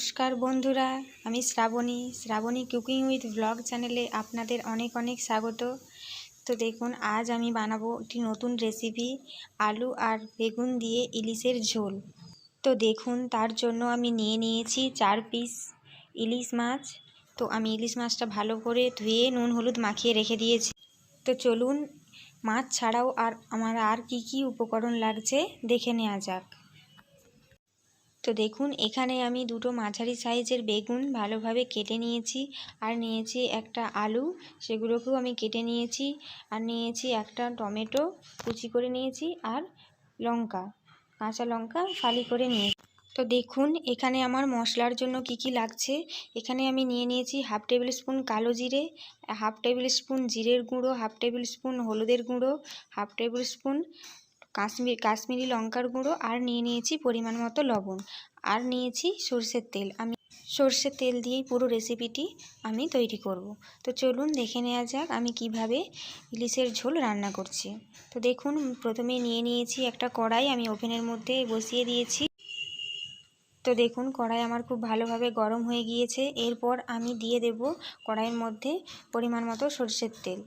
নমস্কার বন্ধুরা, আমি শ্রাবণী কুকিং উইথ ব্লগ চ্যানেলে আপনাদের অনেক অনেক স্বাগত। তো দেখুন, আজ আমি বানাবো একটি নতুন রেসিপি, আলু আর বেগুন দিয়ে ইলিশের ঝোল। তো দেখুন, তার জন্য আমি নিয়ে নিয়েছি 4 পিস ইলিশ মাছ। তো আমি ইলিশ মাছটা ভালো করে ধুয়ে নুন হলুদ মাখিয়ে রেখে দিয়েছি। তো চলুন, মাছ ছাড়াও আমার আর কি উপকরণ লাগছে দেখে নেওয়া যাক। তো দেখুন, এখানে আমি দুটো মাঝারি সাইজের বেগুন ভালোভাবে কেটে নিয়েছি, আর নিয়েছি একটা আলু, সেগুলোকেও আমি কেটে নিয়েছি, আর নিয়েছি একটা টমেটো কুচি করে নিয়েছি, আর কাঁচা লঙ্কা ফালি করে নিয়েছি। তো দেখুন, এখানে আমার মশলার জন্য কি লাগছে। এখানে আমি নিয়ে নিয়েছি 1/2 টেবিল স্পুন কালো জিরে, 1/2 টেবিল স্পুন জিরের গুঁড়ো, 1/2 টেবিল স্পুন হলুদের গুঁড়ো, 1/2 টেবিল স্পুন কাশ্মীরি লঙ্কার গুঁড়ো, আর নিয়ে নিয়েছি পরিমাণ মতো লবণ, আর নিয়েছি সরষের তেল। আমি সরষের তেল দিয়েই পুরো রেসিপিটি আমি তৈরি করব। তো চলুন দেখে নেওয়া যাক আমি কিভাবে ইলিশের ঝোল রান্না করছি। তো দেখুন, প্রথমে নিয়ে নিয়েছি একটা কড়াই, আমি ওভেনের মধ্যে বসিয়ে দিয়েছি। তো দেখুন, কড়াই আমার খুব ভালোভাবে গরম হয়ে গিয়েছে। এরপর আমি দিয়ে দেব কড়াইয়ের মধ্যে পরিমাণ মতো সরষের তেল।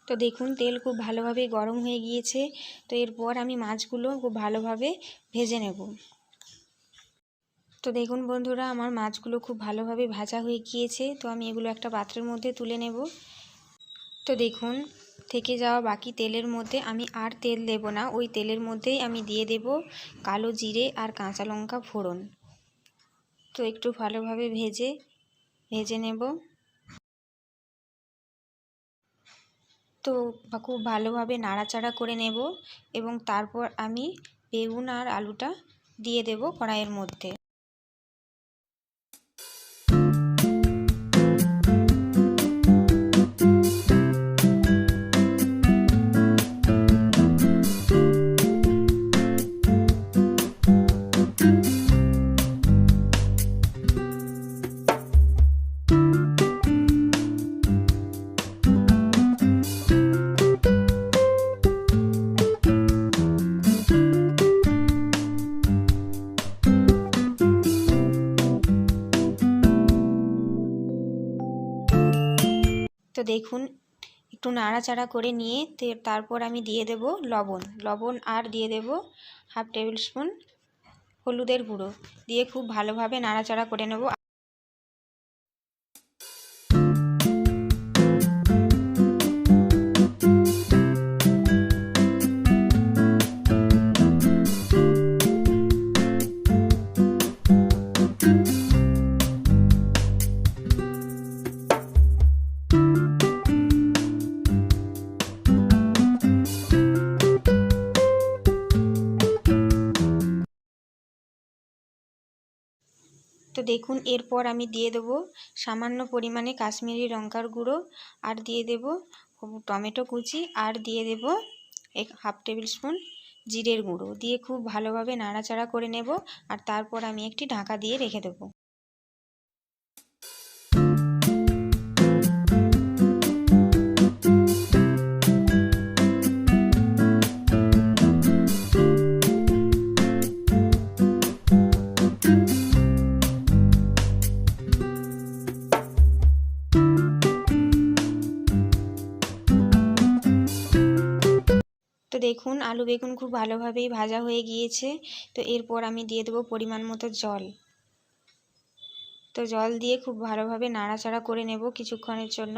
তো দেখুন, তেল খুব ভালোভাবে গরম হয়ে গিয়েছে। তো এরপর আমি মাছগুলো খুব ভালোভাবে ভেজে নেব। তো দেখুন বন্ধুরা, আমার মাছগুলো খুব ভালোভাবে ভাজা হয়ে গিয়েছে। তো আমি এগুলো একটা পাত্রের মধ্যে তুলে নেব। তো দেখুন, থেকে যাওয়া বাকি তেলের মধ্যে আমি আর তেল দেব না, ওই তেলের মধ্যেই আমি দিয়ে দেব কালো জিরে আর কাঁচা লঙ্কা ফোড়ন। তো একটু ভালোভাবে ভেজে নেব। তো খুব ভালোভাবে নাড়াচাড়া করে নেব, এবং তারপর আমি বেগুন আর আলুটা দিয়ে দেব কড়াইয়ের মধ্যে। তো দেখুন, একটু নাড়াচাড়া করে নিয়ে তারপর আমি দিয়ে দেব লবণ, আর দিয়ে দেব 1/2 টেবিল স্পুন হলুদের গুঁড়ো দিয়ে খুব ভালোভাবে নাড়াচাড়া করে নেব। তো দেখুন, এরপর আমি দিয়ে দেবো সামান্য পরিমাণে কাশ্মীরি লঙ্কার গুঁড়ো, আর দিয়ে দেব টমেটো কুচি, আর দিয়ে দেব 1/2 টেবিল স্পুন জিরের গুঁড়ো দিয়ে খুব ভালোভাবে নাড়াচাড়া করে নেব, আর তারপর আমি একটি ঢাকা দিয়ে রেখে দেবো। তো দেখুন, আলু বেগুন খুব ভালোভাবেই ভাজা হয়ে গিয়েছে। তো এরপর আমি দিয়ে দেবো পরিমাণ মতো জল। তো জল দিয়ে খুব ভালোভাবে নাড়াচাড়া করে নেব কিছুক্ষণের জন্য।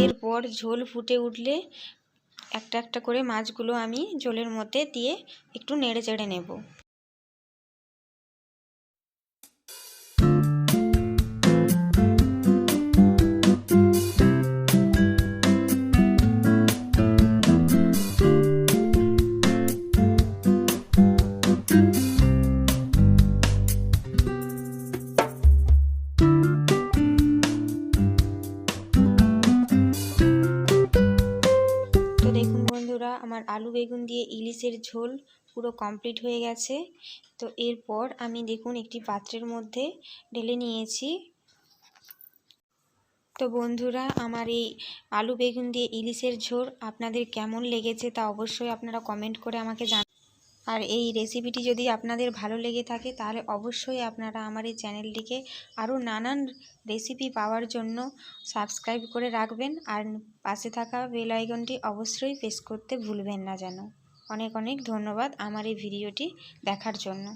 এরপর ঝোল ফুটে উঠলে একটা একটা করে মাছগুলো আমি ঝোলের মধ্যে দিয়ে একটু নেড়ে চেড়ে নেব। তো দেখুন বন্ধুরা, আমার আলু বেগুন দিয়ে ইলিশের ঝোল পুরো কমপ্লিট হয়ে গেছে। তো এরপর আমি দেখুন একটি পাত্রের মধ্যে ঢেলে নিয়েছি। তো বন্ধুরা, আমার এই আলু বেগুন দিয়ে ইলিশের ঝোল আপনাদের কেমন লেগেছে তা অবশ্যই আপনারা কমেন্ট করে আমাকে জানান। আর এই রেসিপিটি যদি আপনাদের ভালো লেগে থাকে তাহলে অবশ্যই আপনারা আমার এই চ্যানেলটিকে আরও নানান রেসিপি পাওয়ার জন্য সাবস্ক্রাইব করে রাখবেন। আর পাশে থাকা বেল আইকনটি অবশ্যই প্রেস করতে ভুলবেন না যেন। অনেক অনেক ধন্যবাদ আমার এই ভিডিওটি দেখার জন্য।